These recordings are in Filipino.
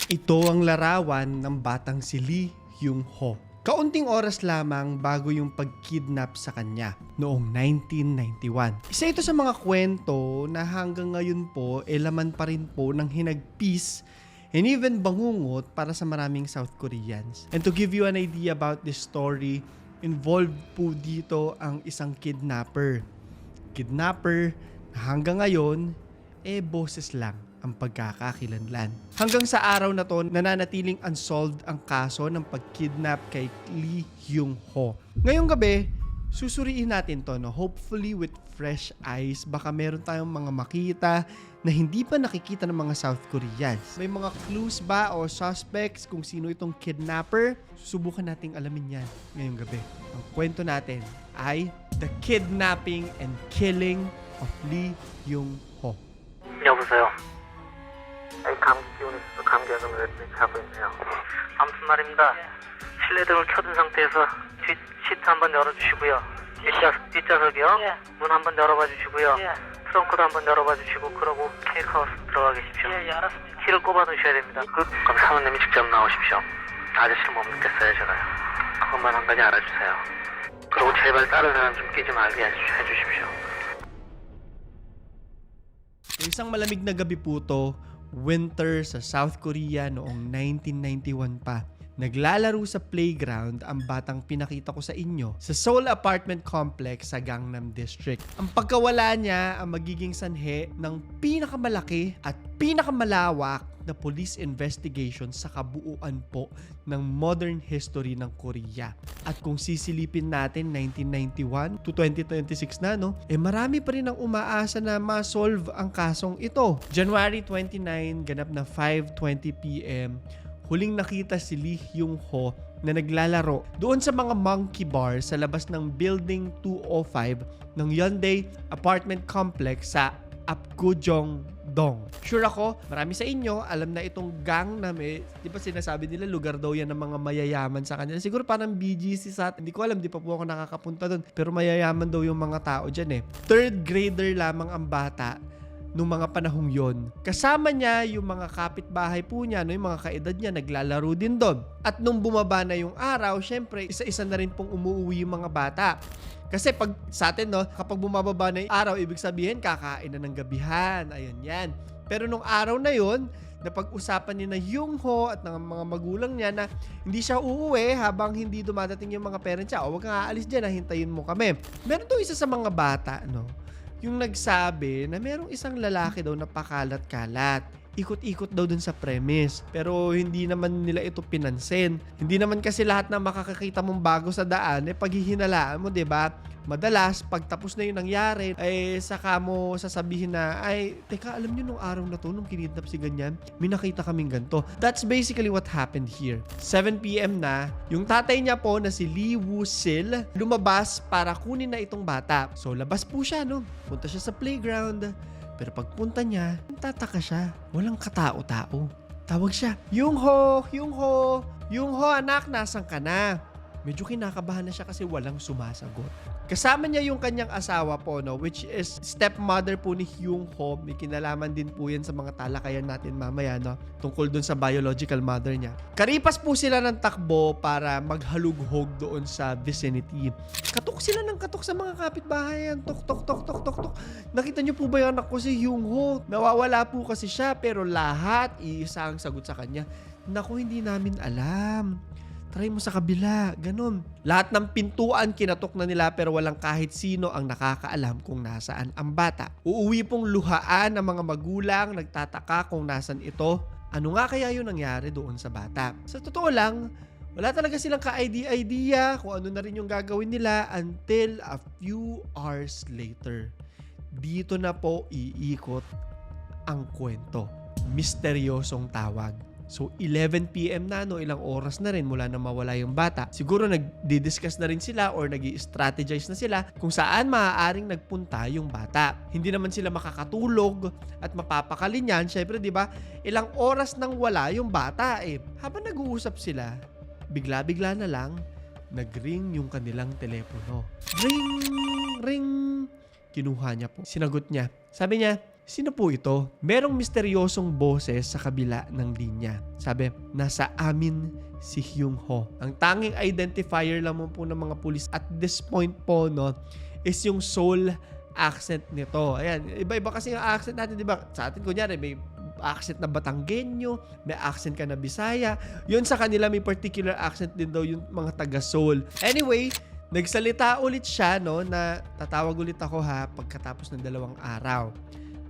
Ito ang larawan ng batang si Lee Hyung-ho. Kaunting oras lamang bago yung pagkidnap sa kanya noong 1991. Isa ito sa mga kwento na hanggang ngayon po laman pa rin po ng hinagpis and even bangungot para sa maraming South Koreans. And to give you an idea about this story, involved po dito ang isang kidnapper. Kidnapper na hanggang ngayon, boses lang ang pagkakakilanlan. Hanggang sa araw na to, nananatiling unsolved ang kaso ng pagkidnap kay Lee Hyung-ho. Ngayong gabi, susuriin natin to, no? Hopefully with fresh eyes. Baka meron tayong mga makita na hindi pa nakikita ng mga South Koreans. May mga clues ba o suspects kung sino itong kidnapper? Susubukan nating alamin yan ngayong gabi. Ang kwento natin ay The Kidnapping and Killing of Lee Hyung-ho. 여보세요. 감기 기운이 있어서 감기 약을 열심히 하고 있네요. 아무튼 말입니다. 실내등을 켜둔 상태에서 뒷 시트 한번 열어주시고요. 뒷좌석이요. 예. 문 한번 열어봐 주시고요. 예. 트렁크도 한번 열어봐 주시고 그러고 테이크아웃 들어가 계십시오. 예, 알았습니다. 키를 꼽아 놓으셔야 됩니다. 그럼 사모님이 직접 나오십시오. 아저씨를 못 믿겠어요, 제가요. 그것만 한 가지 알아주세요. 그리고 제발 다른 사람 좀 끼지 말게 해주십시오. Isang malamig na gabi po to, winter sa South Korea noong 1991 pa. Naglalaro sa playground ang batang pinakita ko sa inyo sa Seoul apartment complex sa Gangnam District. Ang pagkawala niya ang magiging sanhe ng pinakamalaki at pinakamalawak na police investigation sa kabuuan po ng modern history ng Korea. At kung sisilipin natin 1991 to 2026 na, no, marami pa rin ang umaasa na ma-solve ang kasong ito. January 29, ganap na 5:20 p.m., huling nakita si Lee Hyung-ho na naglalaro doon sa mga monkey bar sa labas ng Building 205 ng Hyundai Apartment Complex sa Apgujeong-dong. Sure ako, marami sa inyo alam na itong Gangnam di ba sinasabi nila lugar daw yan ng mga mayayaman sa kanila. Siguro parang BGC sa hindi ko alam, di pa po ako nakakapunta doon. Pero mayayaman daw yung mga tao dyan Third grader lamang ang bata nung mga panahong yon. Kasama niya yung mga kapitbahay po niya, no, yung mga kaedad niya, naglalaro din doon. At nung bumaba na yung araw, syempre, isa-isa na rin pong umuwi yung mga bata. Kasi pag sa atin, no, kapag bumababa na yung araw, ibig sabihin, kakain na ng gabihan. Ayan yan. Pero nung araw na yon, napag-usapan ni na Hyung-ho at ng mga magulang niya na hindi siya uuwi habang hindi dumadating yung mga parents niya. O, wag kang aalis dyan, hintayin mo kami. Meron to isa sa mga bata, no, yung nagsabi na merong isang lalaki daw na pakalat-kalat. Ikot-ikot daw dun sa premise. Pero hindi naman nila ito pinansin. Hindi naman kasi lahat na makakakita mong bago sa daan, paghihinalaan mo, 'di ba? Madalas, pag tapos na yung nangyari, saka mo sasabihin na, teka, alam nyo nung araw na to, nung kinidnap si ganyan, may nakita kaming ganito. That's basically what happened here. 7 p.m. na, yung tatay niya po na si Lee Woo-sil, lumabas para kunin na itong bata. So, labas po siya, no? Punta siya sa playground. Pero pagpunta niya, tataka siya. Walang katao-tao. Tawag siya, Hyung-ho, Hyung-ho, Hyung-ho, anak, nasan ka na? Medyo kinakabahan na siya kasi walang sumasagot. Kasama niya yung kanyang asawa po, no, which is stepmother po ni Hyung-ho. May kinalaman din po yan sa mga talakayan natin mamaya, no, tungkol dun sa biological mother niya. Karipas po sila ng takbo para maghalughog doon sa vicinity. Katok sila ng katok sa mga kapitbahayan. Tok, tok, tok, tok, tok, tok. Nakita niyo po ba yung anak ko si Hyung-ho? Nawawala po kasi siya, pero lahat iisa ang sagot sa kanya. Naku, hindi namin alam. Try mo sa kabila, ganun. Lahat ng pintuan kinatok na nila pero walang kahit sino ang nakakaalam kung nasaan ang bata. Uuwi pong luhaan ng mga magulang, nagtataka kung nasan ito. Ano nga kaya yung nangyari doon sa bata? Sa totoo lang, wala talaga silang ka-idea kung ano na rin yung gagawin nila until a few hours later. Dito na po iikot ang kwento. Misteryosong tawag. So, 11 p.m. na, no, ilang oras na rin mula na mawala yung bata. Siguro nagdi-discuss na rin sila or nag-i-strategize na sila kung saan maaaring nagpunta yung bata. Hindi naman sila makakatulog at mapapakali niyan. Syempre, di ba, ilang oras nang wala yung bata Habang nag-uusap sila, bigla-bigla na lang, nag-ring yung kanilang telepono. Ring! Ring! Kinuha niya po. Sinagot niya. Sabi niya, Sino po ito? Merong misteryosong boses sa kabila ng linya. Sabi, nasa amin si Hyung Ho. Ang tanging identifier lang po ng mga pulis at this point po, no, is yung Seoul accent nito. Ayan, iba-iba kasi yung accent natin, di ba? Sa atin, kunyari, may accent na Batanggenyo, may accent ka na Bisaya. Yun sa kanila, may particular accent din daw yung mga taga Seoul. Anyway, nagsalita ulit siya, no, na tatawag ulit ako ha, pagkatapos ng 2 araw.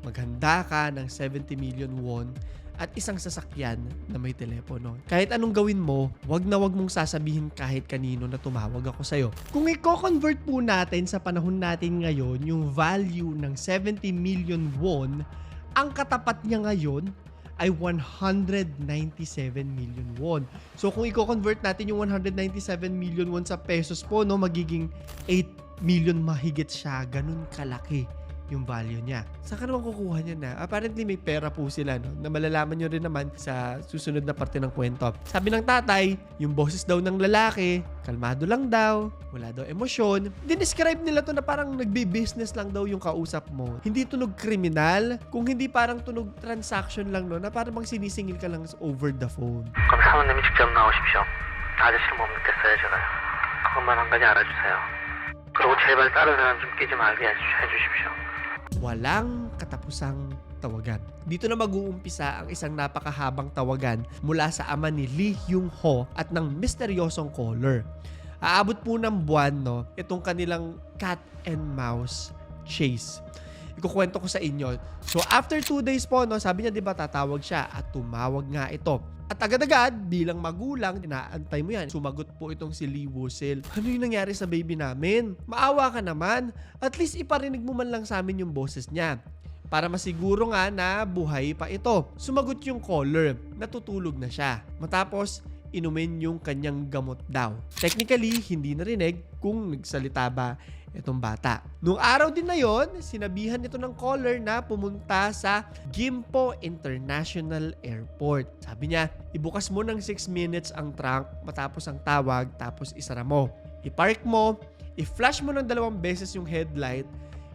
Maghanda ka ng 70 million won at isang sasakyan na may telepono. Kahit anong gawin mo, wag mong sasabihin kahit kanino na tumawag ako sa'yo. Kung i-convert po natin sa panahon natin ngayon, yung value ng 70 million won, ang katapat niya ngayon ay 197 million won. So kung i-convert natin yung 197 million won sa pesos po, no, magiging 8 million mahigit siya. Ganun kalaki yung value niya. Saan ka naman kukuha niya na? Apparently may pera po sila, no? Na malalaman nyo rin naman sa susunod na parte ng kwento. Sabi ng tatay, yung boses daw ng lalaki, kalmado lang daw, wala daw emosyon. Dinescribe nila to na parang nagbi-business lang daw yung kausap mo. Hindi tunog kriminal, kung hindi parang tunog transaction lang, no? Na parang bang sinisingil ka lang over the phone. 그럼 사모님이 직접 나오십시오. 아저씨는 못 믿겠어요, 제가요. 그것만 한 가지 알아주세요. 그리고 제발 다른 사람 좀 끼지 말게 해주십시오. Walang katapusang tawagan. Dito na mag-uumpisa ang isang napakahabang tawagan mula sa ama ni Lee Hyung Ho at ng misteryosong caller. Aabot po ng buwan, no, itong kanilang cat and mouse chase. Ikukwento ko sa inyo. So after 2 days po, no, sabi niya, di ba, tatawag siya at tumawag nga ito. At agad-agad, bilang magulang, inaantay mo yan. Sumagot po itong si Lee Woo-sil. Ano yung nangyari sa baby namin? Maawa ka naman. At least iparinig mo man lang sa amin yung boses niya. Para masiguro nga na buhay pa ito. Sumagot yung caller. Natutulog na siya. Matapos, inumin yung kanyang gamot daw. Technically, hindi narinig kung nagsalita ba itong bata. Noong araw din na yon, sinabihan ito ng caller na pumunta sa Gimpo International Airport. Sabi niya, ibukas mo ng 6 minutes ang trunk matapos ang tawag, tapos isara mo. I-park mo, i-flash mo ng 2 beses yung headlight,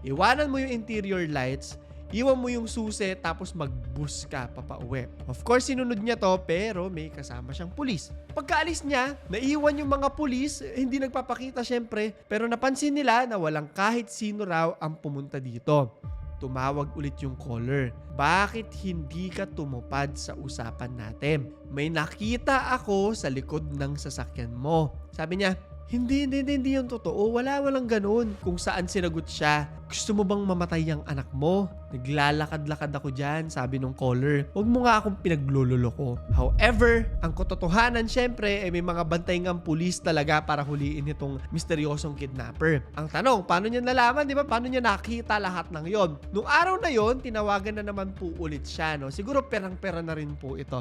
iwanan mo yung interior lights, iwan mo yung susi, tapos mag-bus ka papauwi. Of course, sinunod niya to, pero may kasama siyang pulis. Pagkaalis niya, naiwan yung mga pulis, hindi nagpapakita syempre, pero napansin nila na walang kahit sino raw ang pumunta dito. Tumawag ulit yung caller. Bakit hindi ka tumupad sa usapan natin? May nakita ako sa likod ng sasakyan mo. Sabi niya, hindi yung totoo. Walang ganun. Kung saan sinagot siya, gusto mo bang mamatay ang anak mo? Naglalakad-lakad ako dyan, sabi nung caller. Huwag mo nga akong pinagluloloko. However, ang katotohanan syempre ay may mga bantay ngang pulis talaga para huliin itong misteryosong kidnapper. Ang tanong, paano niya nalaman, di ba? Paano niya nakita lahat ng yon? Nung araw na yon, tinawagan na naman po ulit siya, no? Siguro perang-pera na rin po ito.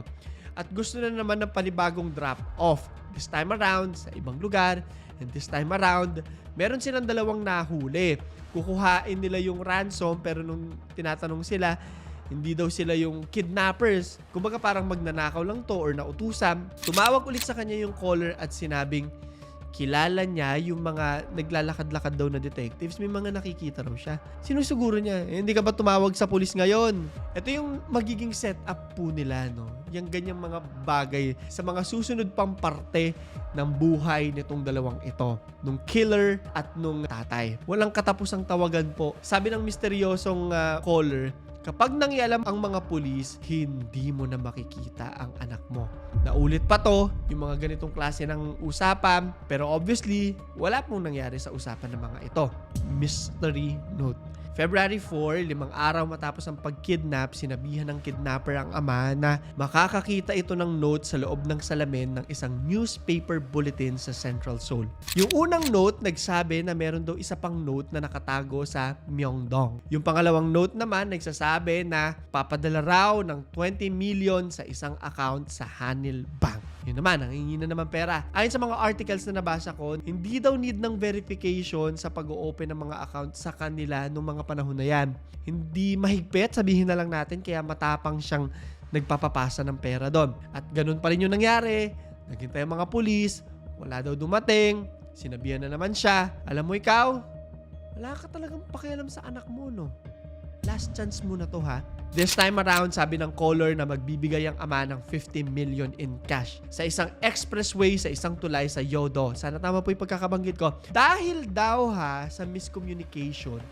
At gusto na naman ng panibagong drop-off. This time around, sa ibang lugar. And this time around, meron silang 2 nahuli. Kukuhain nila yung ransom, pero nung tinatanong sila, hindi daw sila yung kidnappers. Kumbaga parang magnanakaw lang to or nautusan. Tumawag ulit sa kanya yung caller at sinabing, kilala niya yung mga naglalakad-lakad daw na detectives. May mga nakikita raw siya. Sinusuguro niya, hindi ka ba tumawag sa pulis ngayon? Ito yung magiging setup po nila, no? Yung ganyang mga bagay sa mga susunod pang parte ng buhay nitong 2 ito. Nung killer at nung tatay. Walang katapusang tawagan po. Sabi ng misteryosong caller, kapag nangialam ang mga pulis, hindi mo na makikita ang anak mo. Naulit pa to, yung mga ganitong klase ng usapan, pero obviously, wala pong nangyari sa usapan ng mga ito. Mystery note. February 4, 5 araw matapos ang pagkidnap, sinabihan ng kidnapper ang ama na makakakita ito ng note sa loob ng salamin ng isang newspaper bulletin sa Central Seoul. Yung unang note, nagsabi na meron daw isa pang note na nakatago sa Myeongdong. Yung pangalawang note naman, nagsasabi na papadala raw ng 20 million sa isang account sa Hanil Bank. Yun naman, nangingi na naman pera. Ayon sa mga articles na nabasa ko, hindi daw need ng verification sa pag-o-open ng mga account sa kanila noong mga panahon na yan. Hindi mahigpit, sabihin na lang natin, kaya matapang siyang nagpapapasa ng pera doon. At ganun pa rin yung nangyari. Naghintay ang mga pulis, wala daw dumating, sinabihan na naman siya. Alam mo ikaw, wala ka talagang pakialam sa anak mo, no? last chance mo na to ha. This time around, sabi ng caller na magbibigay ang ama ng 50 million in cash sa isang expressway, sa isang tulay sa Yodo. Sana tama po yung pagkakabanggit ko. Dahil daw ha, sa miscommunication,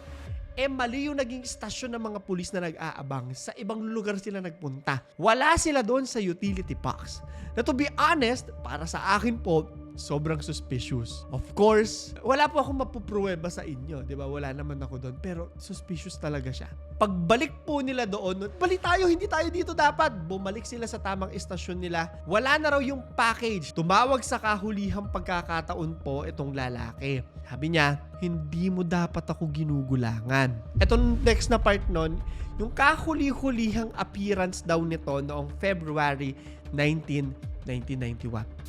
mali yung naging istasyon ng mga pulis na nag-aabang. Sa ibang lugar sila nagpunta. Wala sila doon sa utility box. Na to be honest, para sa akin po, sobrang suspicious. Of course, wala po akong mapupruweba sa inyo, di ba? Wala naman ako doon, pero suspicious talaga siya. Pagbalik po nila doon, balik tayo, hindi tayo dito dapat. Bumalik sila sa tamang istasyon nila. Wala na raw yung package. Tumawag sa kahulihang pagkakataon po itong lalaki. Sabi niya, hindi mo dapat ako ginugulangan. Etong next na part nun, yung kahuli-hulihang appearance daw nito noong February 1991.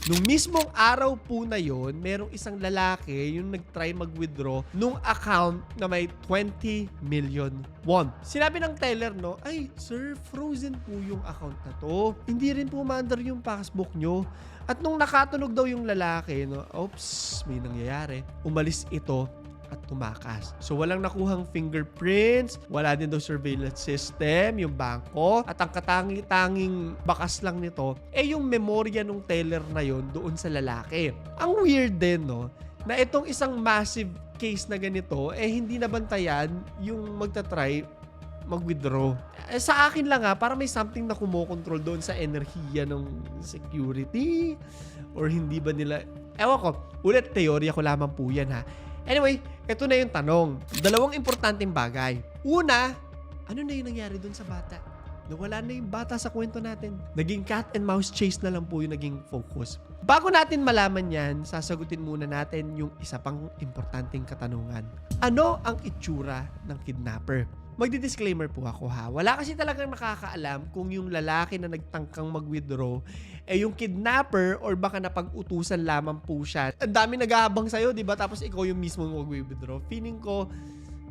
Nung mismong araw po na yon, merong isang lalaki yung nag-try mag-withdraw nung account na may 20 million won. Sinabi ng teller, no, ay, sir, frozen po yung account na to. Hindi rin po maandar yung passbook nyo. At nung nakatunog daw yung lalaki, no, oops, may nangyayari. Umalis ito at tumakas. So walang nakuhang fingerprints, wala din daw surveillance system, yung bangko, at ang katangi-tanging bakas lang nito yung memorya nung teller na yon doon sa lalaki. Ang weird din, no, na itong isang massive case na ganito, hindi nabantayan yung magta-try mag-withdraw. Sa akin lang para may something na kumokontrol doon sa enerhiya ng security or hindi ba nila, ewan ko, ulit teorya ko lamang po yan ha. Anyway, ito na yung tanong. Dalawang importanteng bagay. Una, ano na yung nangyari dun sa bata? Nawala na yung bata sa kwento natin. Naging cat and mouse chase na lang po yung naging focus. Bago natin malaman yan, sasagutin muna natin yung isa pang importanteng katanungan. Ano ang itsura ng kidnapper? Magdi-disclaimer po ako ha. Wala kasi talagang nakakaalam kung yung lalaki na nagtangkang mag-withdraw yung kidnapper or baka napag-utusan lamang po siya. Ang dami nag-aabang sa'yo, di ba? Tapos ikaw yung mismo mag-withdraw. Feeling ko,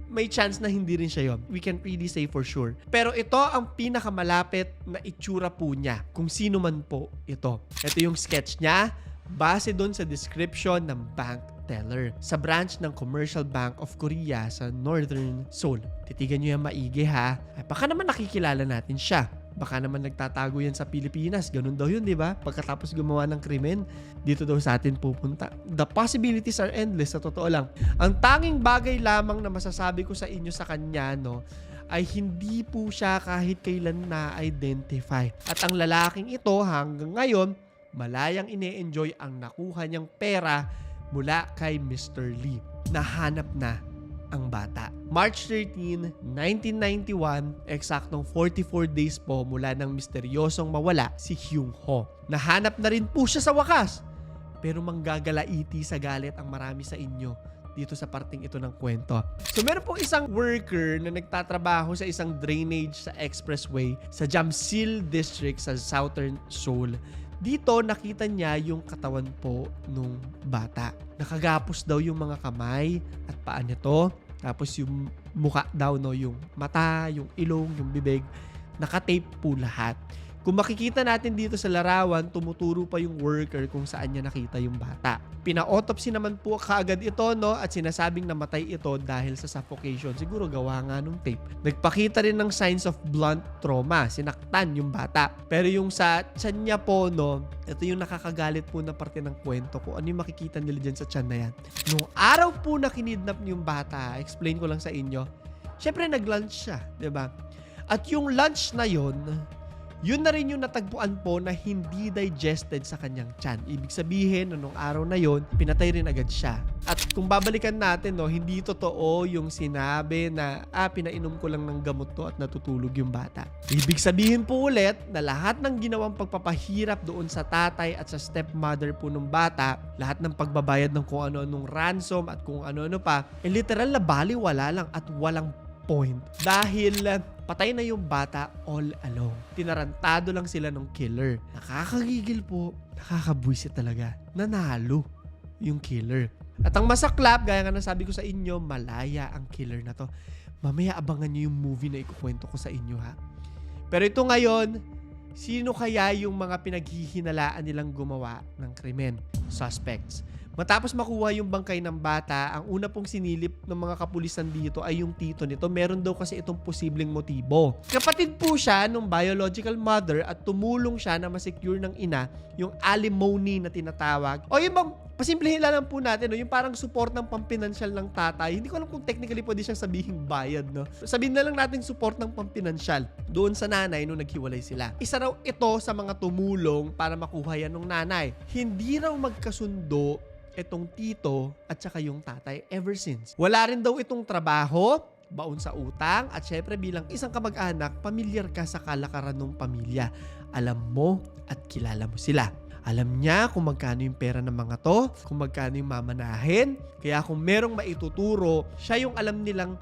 may chance na hindi rin siya yon. We can really say for sure. Pero ito ang pinakamalapit na itsura po niya. Kung sino man po ito. Ito yung sketch niya base doon sa description ng bank teller sa branch ng Commercial Bank of Korea sa Northern Seoul. Titigan nyo yan maigi ha. Baka naman nakikilala natin siya. Baka naman nagtatago yan sa Pilipinas. Ganun daw yun, di ba? Pagkatapos gumawa ng krimen, dito daw sa atin pupunta. The possibilities are endless, sa totoo lang. Ang tanging bagay lamang na masasabi ko sa inyo sa kanya, no, ay hindi po siya kahit kailan na-identify. At ang lalaking ito hanggang ngayon, malayang ine-enjoy ang nakuha niyang pera mula kay Mr. Lee. Nahanap na ang bata. March 13, 1991, eksaktong 44 days po mula ng misteryosong mawala si Hyung Ho. Nahanap na rin po siya sa wakas. Pero manggagalaiti sa galit ang marami sa inyo dito sa parting ito ng kwento. So meron pong isang worker na nagtatrabaho sa isang drainage sa expressway sa Jamsil District sa Southern Seoul. Dito nakita niya yung katawan po nung bata. Nakagapos daw yung mga kamay at paa nito. Tapos yung mukha daw, no, yung mata, yung ilong, yung bibig, nakatape po lahat. Kung makikita natin dito sa larawan, tumuturo pa yung worker kung saan niya nakita yung bata. Pina-autopsy naman po kaagad ito, no, at sinasabing namatay ito dahil sa suffocation. Siguro gawa nga nung tape. Nagpakita rin ng signs of blunt trauma. Sinaktan yung bata. Pero yung sa tiyan niya po, no, ito yung nakakagalit po na parte ng kwento ko. Ano yung makikita nila dyan sa tiyan na yan? Nung araw po na kinidnap yung bata, explain ko lang sa inyo, syempre nag-lunch siya, diba? At yung lunch na yun na rin yung natagpuan po na hindi digested sa kanyang tiyan. Ibig sabihin, nung araw na yon, pinatay rin agad siya. At kung babalikan natin, no, hindi totoo yung sinabi na, pinainom ko lang ng gamot to at natutulog yung bata. Ibig sabihin po ulit na lahat ng ginawang pagpapahirap doon sa tatay at sa stepmother po ng bata, lahat ng pagbabayad ng kung ano-anong ransom at kung ano-ano pa, literal na baliwala lang at walang point. Dahil patay na yung bata all along. Tinarantado lang sila ng killer. Nakakagigil po. Nakakabwisit talaga. Nanalo yung killer. At ang masaklap, gaya nga ng sabi ko sa inyo, malaya ang killer na to. Mamaya abangan nyo yung movie na ikukwento ko sa inyo ha. Pero ito ngayon, sino kaya yung mga pinaghihinalaan nilang gumawa ng krimen? Suspects. Matapos makuha yung bangkay ng bata, ang una pong sinilip ng mga kapulisan dito ay yung tito nito. Meron daw kasi itong posibleng motibo. Kapatid po siya nung biological mother at tumulong siya na masecure ng ina yung alimony na tinatawag. O yung bang pasimplihin lang po natin, no? Yung parang support ng pampinansyal ng tatay. Hindi ko alam kung technically pwede siyang sabihing bayad, no? Sabihin na lang natin support ng pampinansyal doon sa nanay nung naghiwalay sila. Isa raw ito sa mga tumulong para makuha yan ng nanay. Hindi raw magkasundo itong tito at saka yung tatay ever since. Wala rin daw itong trabaho, baon sa utang, at syempre bilang isang kamag-anak, pamilyar ka sa kalakaran ng pamilya. Alam mo at kilala mo sila. Alam niya kung magkano yung pera ng mga to, kung magkano yung mamanahin. Kaya kung merong maituturo, siya yung alam nilang,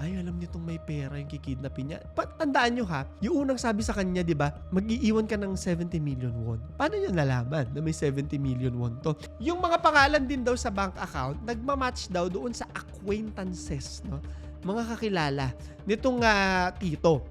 ay, alam nitong may pera yung kikidnapin niya. Tandaan nyo ha, yung unang sabi sa kanya, di ba, mag-iiwan ka ng 70 million won. Paano niya nalaman na may 70 million won to? Yung mga pangalan din daw sa bank account, nagmamatch daw doon sa acquaintances, no? Mga kakilala nitong tito.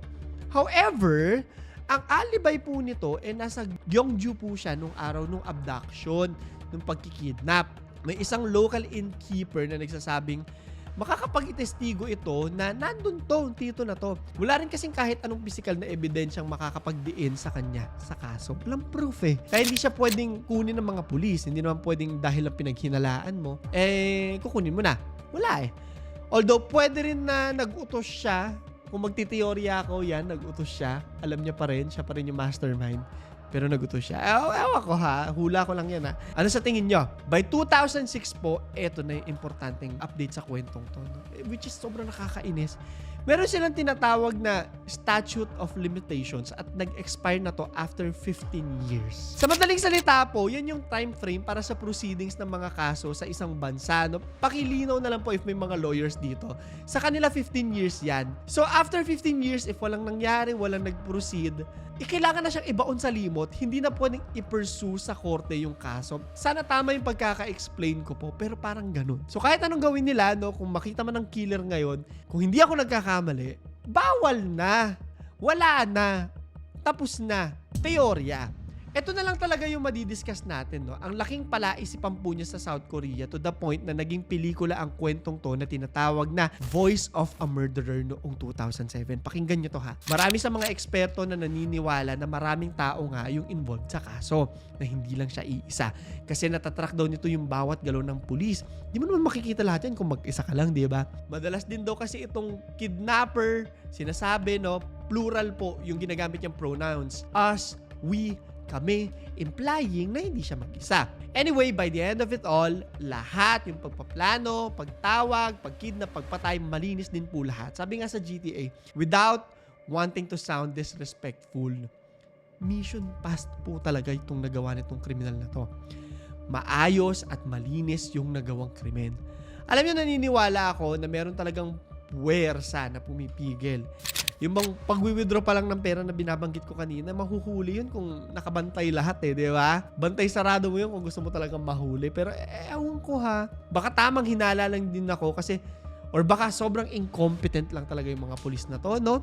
However, ang alibay po nito nasa Gyeongju po siya nung araw nung abduction, nung pagkikidnap. May isang local innkeeper na nagsasabing makakapag-testigo ito na nandun to, tito na to. Wala rin kasing kahit anong physical na ebidensyang makakapagdiin sa kanya sa kaso. Walang proof eh. Kaya hindi siya pwedeng kunin ng mga pulis. Hindi naman pwedeng dahil ang pinaghinalaan mo, kukunin mo na. Wala eh. Although pwede rin na nag-utos siya. Kung magtiteorya ako, yan, nag-utos siya. Alam niya pa rin, siya pa rin yung mastermind. Pero nag-utos siya. Ewan ko ha, hula ko lang yan ha. Ano sa tingin nyo? By 2006 po, eto na yung importanteng update sa kwentong to. No? Which is sobrang nakakainis. Meron silang tinatawag na statute of limitations at nag-expire na to after 15 years. Sa madaling salita po, yan yung time frame para sa proceedings ng mga kaso sa isang bansa. No? Pakilinaw na lang po if may mga lawyers dito. Sa kanila 15 years yan. So after 15 years, if walang nangyari, walang nag-proceed, kailangan na siyang ibaon sa limot, hindi na pwedeng i-pursue sa korte yung kaso. Sana tama yung pagkaka-explain ko po, pero parang ganun. So kahit anong gawin nila, no, kung makita man ng killer ngayon, kung hindi ako nagkakamali, bawal na. Wala na. Tapos na. Teorya. Ito na lang talaga yung madidiscuss natin, no? Ang laking palaisipan po niya sa South Korea to the point na naging pelikula ang kwentong to na tinatawag na Voice of a Murderer noong 2007. Pakinggan nyo to ha. Marami sa mga eksperto na naniniwala na maraming tao nga yung involved sa kaso, na hindi lang siya iisa. Kasi natatrack daw nito yung bawat galaw ng pulis. Di mo naman makikita lahat yan kung mag-isa ka lang, di ba? Madalas din daw kasi itong kidnapper, sinasabi, no, plural po yung ginagamit niyang pronouns. Us, we, kami, implying na hindi siya mag-isa. Anyway, by the end of it all, lahat, yung pagpaplano, pagtawag, pagkidnap, pagpatay, malinis din po lahat. Sabi nga sa GTA, without wanting to sound disrespectful, mission passed po talaga itong nagawa nitong kriminal na to. Maayos at malinis yung nagawang krimen. Alam niyo, naniniwala ako na meron talagang puwersa na pumipigil. Yung bang pag-withdraw pa lang ng pera na binabanggit ko kanina, mahuhuli yun kung nakabantay lahat eh, di ba? Bantay sarado mo yun kung gusto mo talagang mahuli. Pero ewan ko ha. Baka tamang hinala lang din ako kasi, or baka sobrang incompetent lang talaga yung mga pulis na to, no?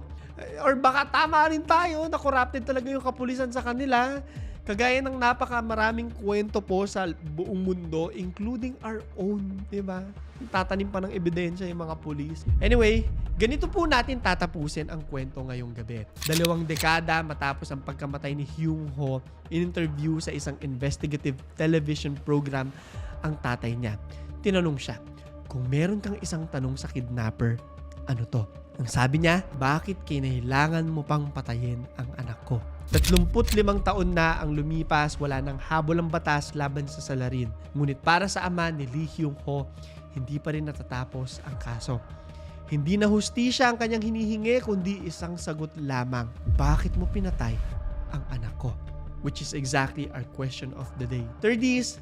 Or baka tama rin tayo na corrupted talaga yung kapulisan sa kanila. Kagaya ng napakamaraming kwento po sa buong mundo, including our own, di ba? Tatanim pa ng ebidensya yung mga pulis. Anyway, ganito po natin tatapusin ang kwento ngayong gabi. 2 dekada matapos ang pagkamatay ni Hyung Ho, in-interview sa isang investigative television program ang tatay niya. Tinanong siya, kung meron kang isang tanong sa kidnapper, ano to? Ang sabi niya, bakit kinailangan mo pang patayin ang anak ko? 35 taon na ang lumipas, wala nang habol ang batas laban sa salarin. Ngunit para sa ama ni Lee Hyung Ho, hindi pa rin natatapos ang kaso. Hindi na hustisya ang kanyang hinihingi, kundi isang sagot lamang. Bakit mo pinatay ang anak ko? Which is exactly our question of the day. Third is,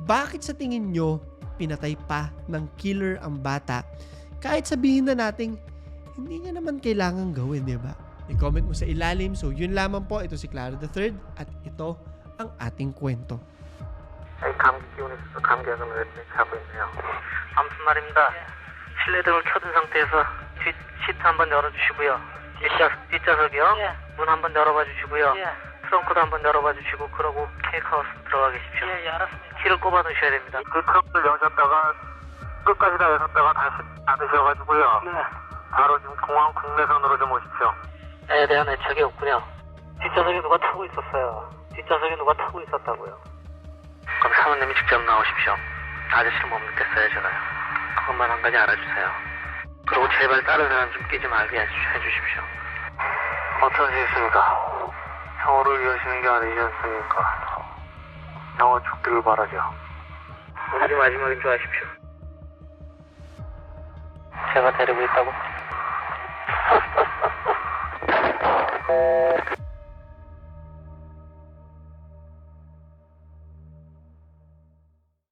bakit sa tingin nyo pinatay pa ng killer ang bata? Kahit sabihin na nating, hindi niya naman kailangan gawin, di ba? I-comment mo sa ilalim. So, yun lamang po. Ito si Clara III at ito ang ating kwento. ay, 감기 기운이 있어서 감기약을 자고 있네요. 아무튼 말입니다. 실내 등을 켜둔 상태에서 시트 한번 열어주시고요. 뒷좌석이요. 문 한번 열어봐 주시고요. 트렁크도 한번 열어봐 주시고 그러고 케이크하우스 들어가 계십시오. 예, 알았습니다. 키를 꼽아 놓으셔야 됩니다. 그 트렁크를 여셨다가 끝까지 다 여셨다가 다시 닫으셔가지고요. 네. 바로 지금 공항 국내선으로 좀 오십시오. 에 대한 애착이 없군요. 뒷좌석에 누가 타고 있었어요. 뒷좌석에 누가 타고 있었다고요. 그럼 사모님이 직접 나오십시오. 아저씨를 못 믿겠어요, 제가요. 그것만 한 가지 알아주세요. 그리고 제발 다른 사람 좀 끼지 말게 해주십시오. 어떠시겠습니까? 형우를 위하시는 게 아니지 않습니까? 형우 죽기를 바라죠. 우리 마지막인 줄 아십시오. 제가 데리고 있다고?